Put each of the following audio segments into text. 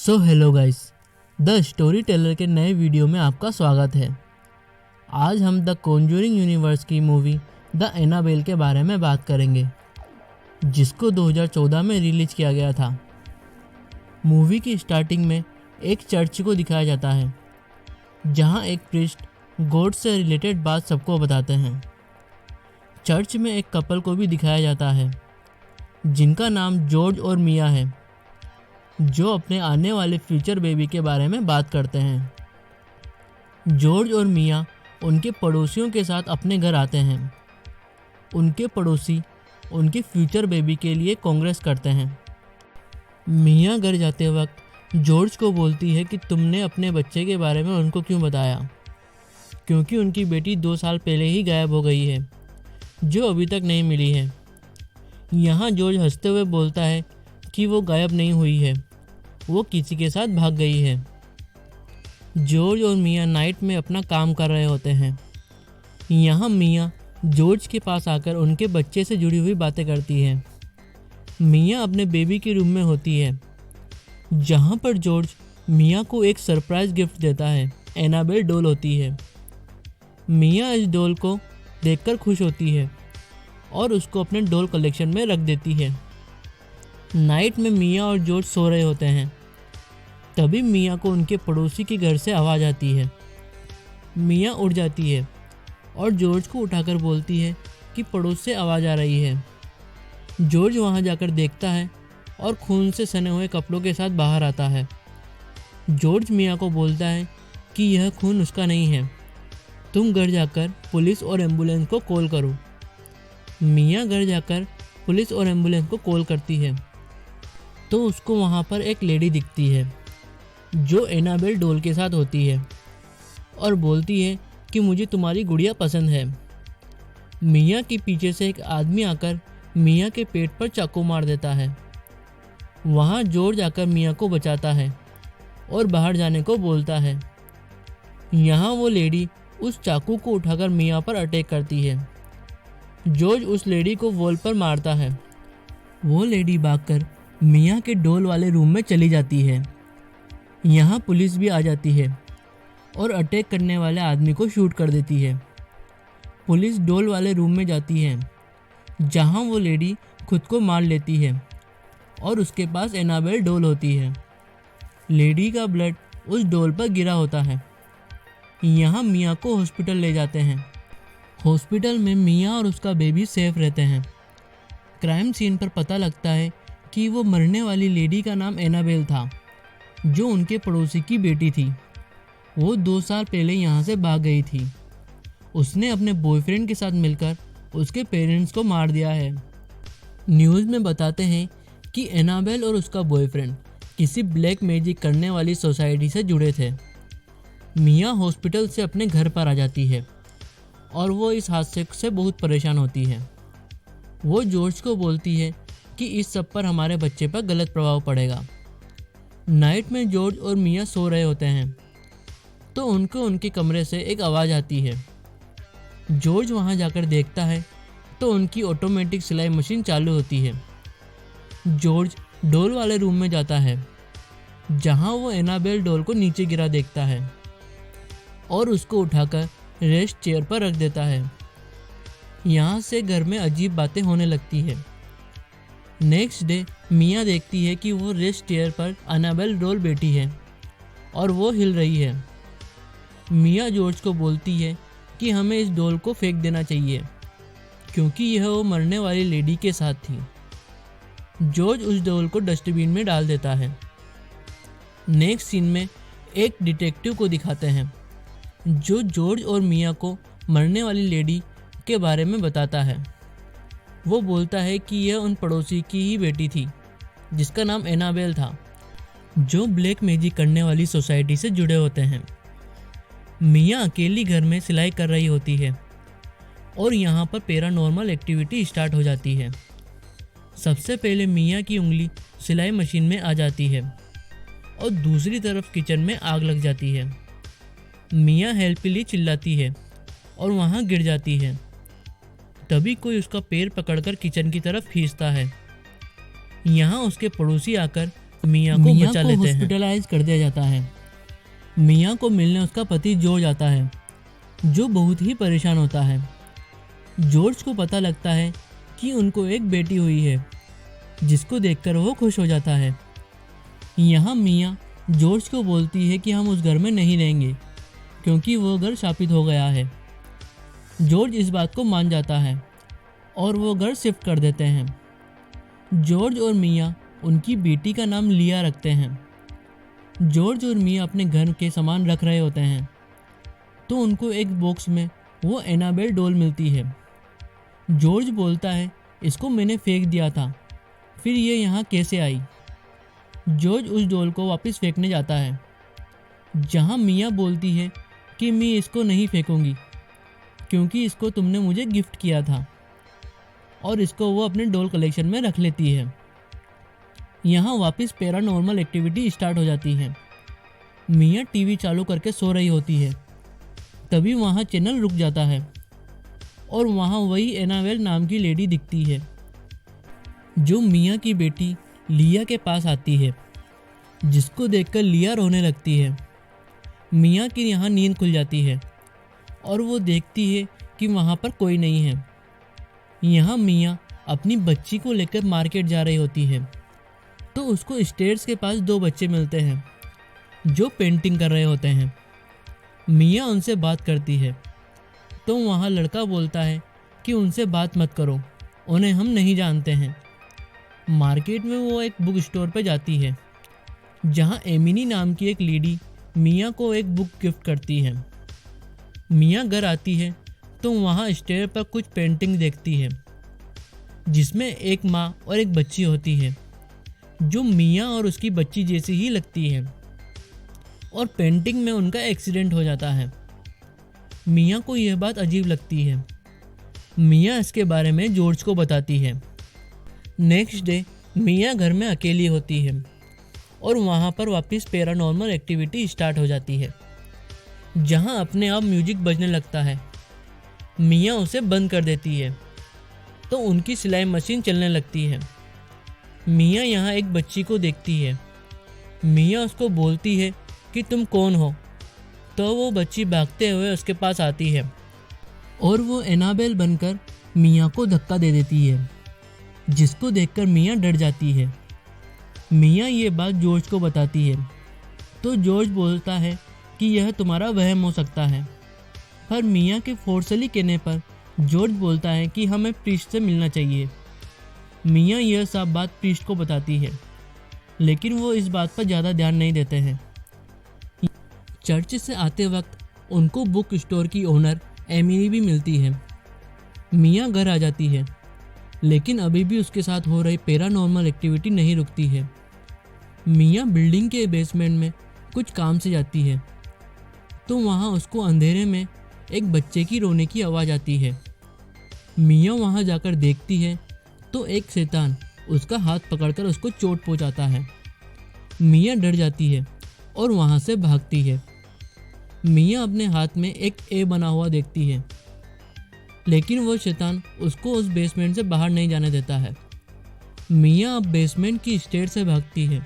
Hello guys, the story teller के नए video में आपका स्वागत है। आज हम द कॉन्जूरिंग यूनिवर्स की मूवी द एनाबेल के बारे में बात करेंगे, जिसको 2014 में रिलीज किया गया था। मूवी की स्टार्टिंग में एक चर्च को दिखाया जाता है, जहां एक प्रीस्ट गॉड से रिलेटेड बात सबको बताते हैं। चर्च में एक कपल को भी दिखाया जाता है, जिनका नाम जॉर्ज और मिया है, जो अपने आने वाले फ्यूचर बेबी के बारे में बात करते हैं। जॉर्ज और मिया उनके पड़ोसियों के साथ अपने घर आते हैं। उनके पड़ोसी उनके फ्यूचर बेबी के लिए कांग्रेस करते हैं। मिया घर जाते वक्त जॉर्ज को बोलती है कि तुमने अपने बच्चे के बारे में उनको क्यों बताया, क्योंकि उनकी बेटी 2 साल पहले ही गायब हो गई है, जो अभी तक नहीं मिली है। यहाँ जॉर्ज हंसते हुए बोलता है कि वो गायब नहीं हुई है, वो किसी के साथ भाग गई है। जॉर्ज और मिया नाइट में अपना काम कर रहे होते हैं। यहाँ मिया जॉर्ज के पास आकर उनके बच्चे से जुड़ी हुई बातें करती है। मिया अपने बेबी के रूम में होती है, जहाँ पर जॉर्ज मिया को एक सरप्राइज गिफ्ट देता है। एनाबेल डॉल होती है। मिया इस डॉल को देखकर खुश होती है और उसको अपने डॉल कलेक्शन में रख देती है। नाइट में मिया और जॉर्ज सो रहे होते हैं। तभी मिया को उनके पड़ोसी के घर से आवाज़ आती है। मिया उठ जाती है और जॉर्ज को उठाकर बोलती है कि पड़ोस से आवाज़ आ रही है। जॉर्ज वहां जाकर देखता है और खून से सने हुए कपड़ों के साथ बाहर आता है। जॉर्ज मिया को बोलता है कि यह खून उसका नहीं है, तुम घर जाकर पुलिस और एम्बुलेंस को कॉल करो। मिया घर जाकर पुलिस और एम्बुलेंस को कॉल करती है, तो उसको वहाँ पर एक लेडी दिखती है जो एनाबेल डॉल के साथ होती है और बोलती है कि मुझे तुम्हारी गुड़िया पसंद है। मिया के पीछे से एक आदमी आकर मिया के पेट पर चाकू मार देता है। वहाँ जॉर्ज आकर मिया को बचाता है और बाहर जाने को बोलता है। यहाँ वो लेडी उस चाकू को उठाकर मिया पर अटैक करती है। जॉर्ज उस लेडी को वॉल पर मारता है। वो लेडी भागकर मिया के डॉल वाले रूम में चली जाती है। यहाँ पुलिस भी आ जाती है और अटैक करने वाले आदमी को शूट कर देती है। पुलिस डॉल वाले रूम में जाती है, जहाँ वो लेडी खुद को मार लेती है और उसके पास एनाबेल डॉल होती है। लेडी का ब्लड उस डॉल पर गिरा होता है। यहाँ मिया को हॉस्पिटल ले जाते हैं। हॉस्पिटल में मिया और उसका बेबी सेफ रहते हैं। क्राइम सीन पर पता लगता है कि वो मरने वाली लेडी का नाम एनाबेल था, जो उनके पड़ोसी की बेटी थी। वो 2 साल पहले यहाँ से भाग गई थी। उसने अपने बॉयफ्रेंड के साथ मिलकर उसके पेरेंट्स को मार दिया है। न्यूज़ में बताते हैं कि एनाबेल और उसका बॉयफ्रेंड किसी ब्लैक मैजिक करने वाली सोसाइटी से जुड़े थे। मिया हॉस्पिटल से अपने घर पर आ जाती है और वो इस हादसे से बहुत परेशान होती है। वो जॉर्ज को बोलती है कि इस सब पर हमारे बच्चे पर गलत प्रभाव पड़ेगा। नाइट में जॉर्ज और मिया सो रहे होते हैं, तो उनको उनके कमरे से एक आवाज़ आती है। जॉर्ज वहां जाकर देखता है तो उनकी ऑटोमेटिक सिलाई मशीन चालू होती है। जॉर्ज डॉल वाले रूम में जाता है, जहां वो एनाबेल डॉल को नीचे गिरा देखता है और उसको उठाकर रेस्ट चेयर पर रख देता है। यहाँ से घर में अजीब बातें होने लगती है। नेक्स्ट डे मिया देखती है कि वो रेस्ट चेयर पर एनाबेल डॉल बैठी है और वो हिल रही है। मिया जॉर्ज को बोलती है कि हमें इस डॉल को फेंक देना चाहिए, क्योंकि यह वो मरने वाली लेडी के साथ थी। जॉर्ज उस डॉल को डस्टबिन में डाल देता है। नेक्स्ट सीन में एक डिटेक्टिव को दिखाते हैं, जो जॉर्ज और मिया को मरने वाली लेडी के बारे में बताता है। वो बोलता है कि यह उन पड़ोसी की ही बेटी थी, जिसका नाम एनाबेल था, जो ब्लैक मैजिक करने वाली सोसाइटी से जुड़े होते हैं। मिया अकेली घर में सिलाई कर रही होती है और यहाँ पर पैरानॉर्मल एक्टिविटी स्टार्ट हो जाती है। सबसे पहले मिया की उंगली सिलाई मशीन में आ जाती है और दूसरी तरफ किचन में आग लग जाती है। मिया हेल्पली चिल्लाती है और वहाँ गिर जाती है। तभी कोई उसका पैर पकड़कर किचन की तरफ खींचता है। यहाँ उसके पड़ोसी आकर मिया को बचा लेते हैं। हॉस्पिटलाइज कर दिया जाता है। मिया को मिलने उसका पति जॉर्ज आता है, जो बहुत ही परेशान होता है। जॉर्ज को पता लगता है कि उनको एक बेटी हुई है, जिसको देखकर वो खुश हो जाता है। यहाँ मिया जॉर्ज को बोलती है कि हम उस घर में नहीं रहेंगे, क्योंकि वो घर शापित हो गया है। जॉर्ज इस बात को मान जाता है और वो घर शिफ्ट कर देते हैं। जॉर्ज और मिया उनकी बेटी का नाम लिया रखते हैं। जॉर्ज और मिया अपने घर के सामान रख रहे होते हैं, तो उनको एक बॉक्स में वो एनाबेल डॉल मिलती है। जॉर्ज बोलता है, इसको मैंने फेंक दिया था, फिर ये यहाँ कैसे आई। जॉर्ज उस डॉल को वापस फेंकने जाता है, जहाँ मिया बोलती है कि मैं इसको नहीं फेंकूंगी, क्योंकि इसको तुमने मुझे गिफ्ट किया था, और इसको वो अपने डॉल कलेक्शन में रख लेती है। यहाँ वापस पैरानॉर्मल एक्टिविटी स्टार्ट हो जाती है। मिया टीवी चालू करके सो रही होती है, तभी वहाँ चैनल रुक जाता है और वहाँ वही एनाबेल नाम की लेडी दिखती है, जो मिया की बेटी लिया के पास आती है, जिसको देखकर लिया रोने लगती है। मिया की यहाँ नींद खुल जाती है और वो देखती है कि वहाँ पर कोई नहीं है। यहाँ मिया अपनी बच्ची को लेकर मार्केट जा रही होती है, तो उसको स्टेयर्स के पास दो बच्चे मिलते हैं, जो पेंटिंग कर रहे होते हैं। मिया उनसे बात करती है, तो वहाँ लड़का बोलता है कि उनसे बात मत करो, उन्हें हम नहीं जानते हैं। मार्केट में वो एक बुक स्टोर पर जाती है, जहाँ एमिनी नाम की एक लेडी मिया को एक बुक गिफ्ट करती है। मिया घर आती है, तो वहाँ स्टेयर पर कुछ पेंटिंग देखती है, जिसमें एक माँ और एक बच्ची होती है, जो मिया और उसकी बच्ची जैसी ही लगती है, और पेंटिंग में उनका एक्सीडेंट हो जाता है। मिया को यह बात अजीब लगती है। मिया इसके बारे में जॉर्ज को बताती है। नेक्स्ट डे मिया घर में अकेली होती है और वहाँ पर वापस पैरानॉर्मल एक्टिविटी स्टार्ट हो जाती है, जहाँ अपने आप म्यूजिक बजने लगता है। मिया उसे बंद कर देती है, तो उनकी सिलाई मशीन चलने लगती है। मिया यहाँ एक बच्ची को देखती है। मिया उसको बोलती है कि तुम कौन हो, तो वो बच्ची भागते हुए उसके पास आती है और वो एनाबेल बनकर मिया को धक्का दे देती है, जिसको देखकर मिया डर जाती है। मिया ये बात जॉर्ज को बताती है, तो जॉर्ज बोलता है कि यह तुम्हारा वहम हो सकता है, पर मिया के फोर्सली कहने पर जॉर्ज बोलता है कि हमें प्रीस्ट से मिलना चाहिए। मिया यह सब बात प्रीस्ट को बताती है, लेकिन वो इस बात पर ज़्यादा ध्यान नहीं देते हैं। चर्च से आते वक्त उनको बुक स्टोर की ओनर एमिनी भी मिलती है। मिया घर आ जाती है, लेकिन अभी भी उसके साथ हो रही पैरानॉर्मल एक्टिविटी नहीं रुकती है। मिया बिल्डिंग के बेसमेंट में कुछ काम से जाती है, तो वहाँ उसको अंधेरे में एक बच्चे की रोने की आवाज़ आती है। मिया वहाँ जाकर देखती है, तो एक शैतान उसका हाथ पकड़कर उसको चोट पहुँचाता है। मिया डर जाती है और वहाँ से भागती है। मिया अपने हाथ में एक ए बना हुआ देखती है, लेकिन वो शैतान उसको उस बेसमेंट से बाहर नहीं जाने देता है। मिया अब बेसमेंट की स्टेयर से भागती है,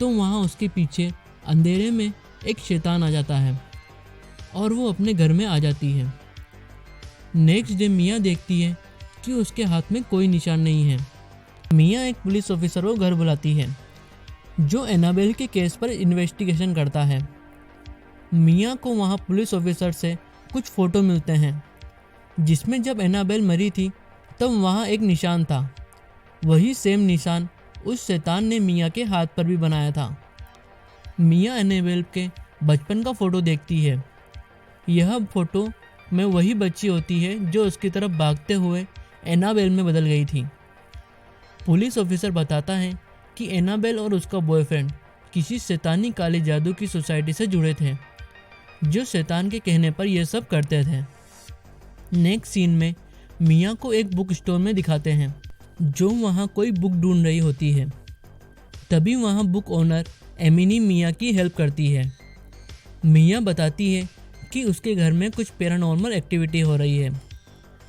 तो वहाँ उसके पीछे अंधेरे में एक शैतान आ जाता है और वो अपने घर में आ जाती है। नेक्स्ट डे मिया देखती है कि उसके हाथ में कोई निशान नहीं है। मिया एक पुलिस ऑफिसर को घर बुलाती है, जो एनाबेल के केस पर इन्वेस्टिगेशन करता है। मिया को वहाँ पुलिस ऑफिसर से कुछ फ़ोटो मिलते हैं, जिसमें जब एनाबेल मरी थी तब वहाँ एक निशान था। वही सेम निशान उस शैतान ने मिया के हाथ पर भी बनाया था। मिया एनाबेल के बचपन का फ़ोटो देखती है। यह फ़ोटो में वही बच्ची होती है जो उसकी तरफ भागते हुए एनाबेल में बदल गई थी। पुलिस ऑफिसर बताता है कि एनाबेल और उसका बॉयफ्रेंड किसी शैतानी काले जादू की सोसाइटी से जुड़े थे, जो शैतान के कहने पर यह सब करते थे। नेक्स्ट सीन में मिया को एक बुक स्टोर में दिखाते हैं, जो वहाँ कोई बुक ढूंढ रही होती है। तभी वहाँ बुक ओनर एमिनी मिया की हेल्प करती है। मिया बताती है कि उसके घर में कुछ पैरानॉर्मल एक्टिविटी हो रही है,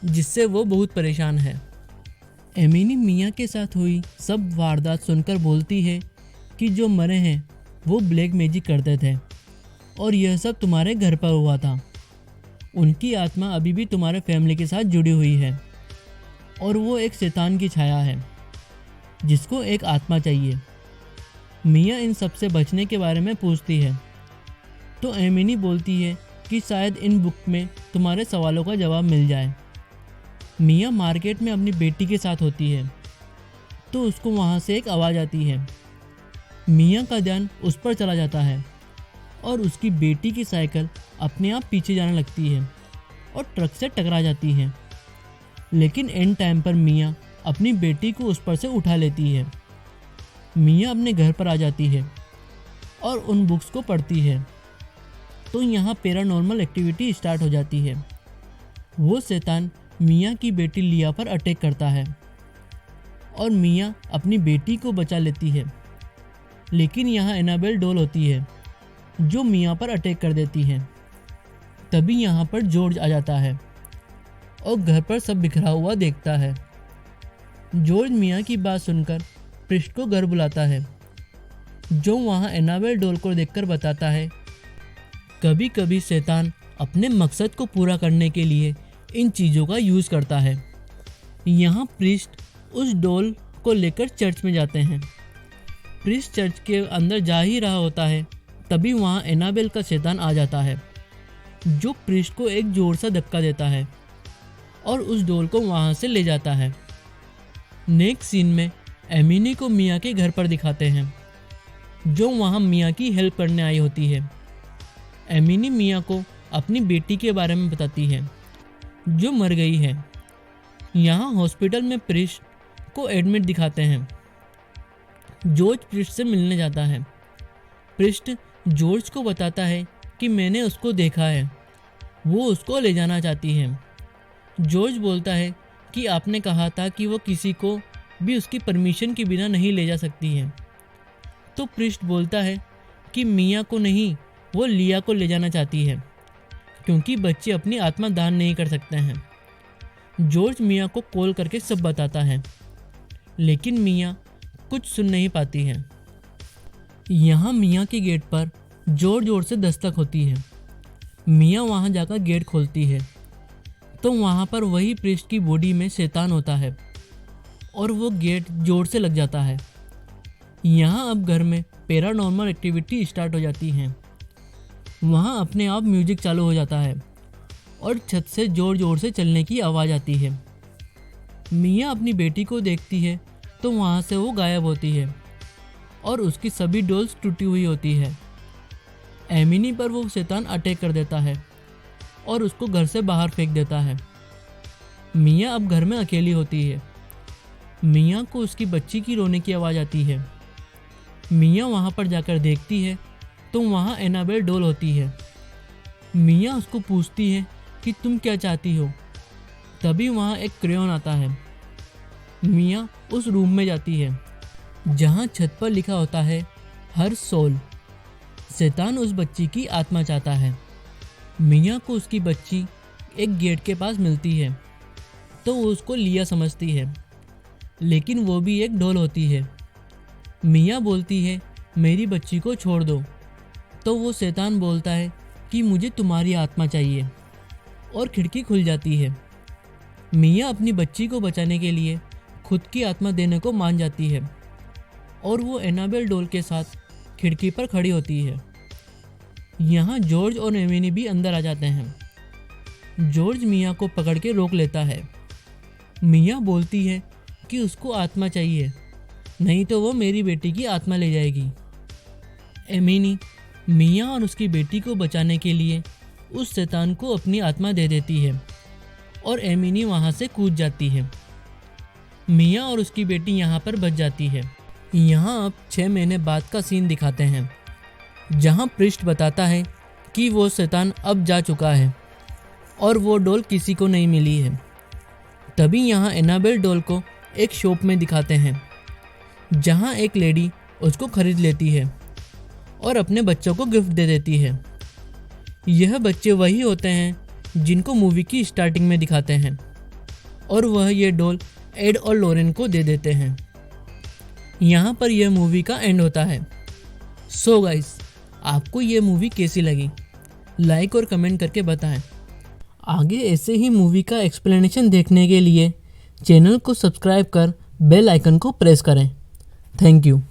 जिससे वो बहुत परेशान है। एमिनी मिया के साथ हुई सब वारदात सुनकर बोलती है कि जो मरे हैं वो ब्लैक मैजिक करते थे और यह सब तुम्हारे घर पर हुआ था। उनकी आत्मा अभी भी तुम्हारे फैमिली के साथ जुड़ी हुई है और वो एक शैतान की छाया है जिसको एक आत्मा चाहिए। मिया इन सब से बचने के बारे में पूछती है तो एमिनी बोलती है कि शायद इन बुक में तुम्हारे सवालों का जवाब मिल जाए। मिया मार्केट में अपनी बेटी के साथ होती है तो उसको वहाँ से एक आवाज़ आती है। मिया का ध्यान उस पर चला जाता है और उसकी बेटी की साइकिल अपने आप पीछे जाने लगती है और ट्रक से टकरा जाती है। लेकिन एंड टाइम पर मिया अपनी बेटी को उस पर से उठा लेती है। मिया अपने घर पर आ जाती है और उन बुक्स को पढ़ती है तो यहाँ पैरानॉर्मल एक्टिविटी स्टार्ट हो जाती है। वो शैतान मिया की बेटी लिया पर अटैक करता है और मिया अपनी बेटी को बचा लेती है। लेकिन यहाँ एनाबेल डॉल होती है जो मिया पर अटैक कर देती है। तभी यहाँ पर जॉर्ज आ जाता है और घर पर सब बिखरा हुआ देखता है। जॉर्ज मिया की बात सुनकर प्रिस्ट को घर बुलाता है जो वहाँ एनाबेल डॉल को देखकर बताता है कभी कभी शैतान अपने मकसद को पूरा करने के लिए इन चीज़ों का यूज़ करता है। यहाँ प्रिस्ट उस डॉल को लेकर चर्च में जाते हैं। प्रिस्ट चर्च के अंदर जा ही रहा होता है तभी वहाँ एनाबेल का शैतान आ जाता है जो प्रिस्ट को एक जोर सा धक्का देता है और उस डॉल को वहाँ से ले जाता है। नेक्स्ट सीन में एमिनी को मिया के घर पर दिखाते हैं जो वहाँ मिया की हेल्प करने आई होती है। एमिनी मिया को अपनी बेटी के बारे में बताती है जो मर गई है। यहाँ हॉस्पिटल में प्रिस्ट को एडमिट दिखाते हैं। जॉर्ज प्रिस्ट से मिलने जाता है। प्रिस्ट जॉर्ज को बताता है कि मैंने उसको देखा है, वो उसको ले जाना चाहती है। जॉर्ज बोलता है कि आपने कहा था कि वो किसी को भी उसकी परमिशन के बिना नहीं ले जा सकती है। तो प्रिस्ट बोलता है कि मिया को नहीं, वो लिया को ले जाना चाहती है क्योंकि बच्चे अपनी आत्मा दान नहीं कर सकते हैं। जॉर्ज मिया को कॉल करके सब बताता है लेकिन मिया कुछ सुन नहीं पाती है। यहाँ मिया के गेट पर जोर जोर से दस्तक होती है। मिया वहाँ जाकर गेट खोलती है तो वहाँ पर वही प्रिस्ट की बॉडी में शैतान होता है और वो गेट जोर से लग जाता है। यहाँ अब घर में पैरानॉर्मल एक्टिविटी स्टार्ट हो जाती है। वहाँ अपने आप म्यूजिक चालू हो जाता है और छत से जोर जोर से चलने की आवाज़ आती है। मिया अपनी बेटी को देखती है तो वहाँ से वो गायब होती है और उसकी सभी डॉल्स टूटी हुई होती है। एमिनी पर वो शैतान अटैक कर देता है और उसको घर से बाहर फेंक देता है। मिया अब घर में अकेली होती है। मिया को उसकी बच्ची की रोने की आवाज़ आती है। मिया वहाँ पर जाकर देखती है तो वहाँ एनाबेल डॉल होती है। मिया उसको पूछती है कि तुम क्या चाहती हो। तभी वहाँ एक क्रेयॉन आता है। मिया उस रूम में जाती है जहाँ छत पर लिखा होता है हर सोल। शैतान उस बच्ची की आत्मा चाहता है। मिया को उसकी बच्ची एक गेट के पास मिलती है तो वो उसको लिया समझती है लेकिन वो भी एक डॉल होती है। मिया बोलती है मेरी बच्ची को छोड़ दो तो वो शैतान बोलता है कि मुझे तुम्हारी आत्मा चाहिए और खिड़की खुल जाती है। मिया अपनी बच्ची को बचाने के लिए खुद की आत्मा देने को मान जाती है और वो एनाबेल डॉल के साथ खिड़की पर खड़ी होती है। यहाँ जॉर्ज और एमिनी भी अंदर आ जाते हैं। जॉर्ज मिया को पकड़ के रोक लेता है। मिया बोलती है कि उसको आत्मा चाहिए, नहीं तो वो मेरी बेटी की आत्मा ले जाएगी। एमिनी मिया और उसकी बेटी को बचाने के लिए उस शैतान को अपनी आत्मा दे देती है और एमिनी वहाँ से कूद जाती है। मिया और उसकी बेटी यहाँ पर बच जाती है। यहाँ अब 6 महीने बाद का सीन दिखाते हैं जहाँ प्रिस्ट बताता है कि वो शैतान अब जा चुका है और वो डॉल किसी को नहीं मिली है। तभी यहाँ एनाबेल डॉल को एक शॉप में दिखाते हैं जहाँ एक लेडी उसको खरीद लेती है और अपने बच्चों को गिफ्ट दे देती है। यह बच्चे वही होते हैं जिनको मूवी की स्टार्टिंग में दिखाते हैं और वह ये डॉल एड और लॉरेन को दे देते हैं। यहाँ पर यह मूवी का एंड होता है। सो गाइस, आपको ये मूवी कैसी लगी लाइक और कमेंट करके बताएं। आगे ऐसे ही मूवी का एक्सप्लेनेशन देखने के लिए चैनल को सब्सक्राइब कर बेल आइकन को प्रेस करें। Thank you.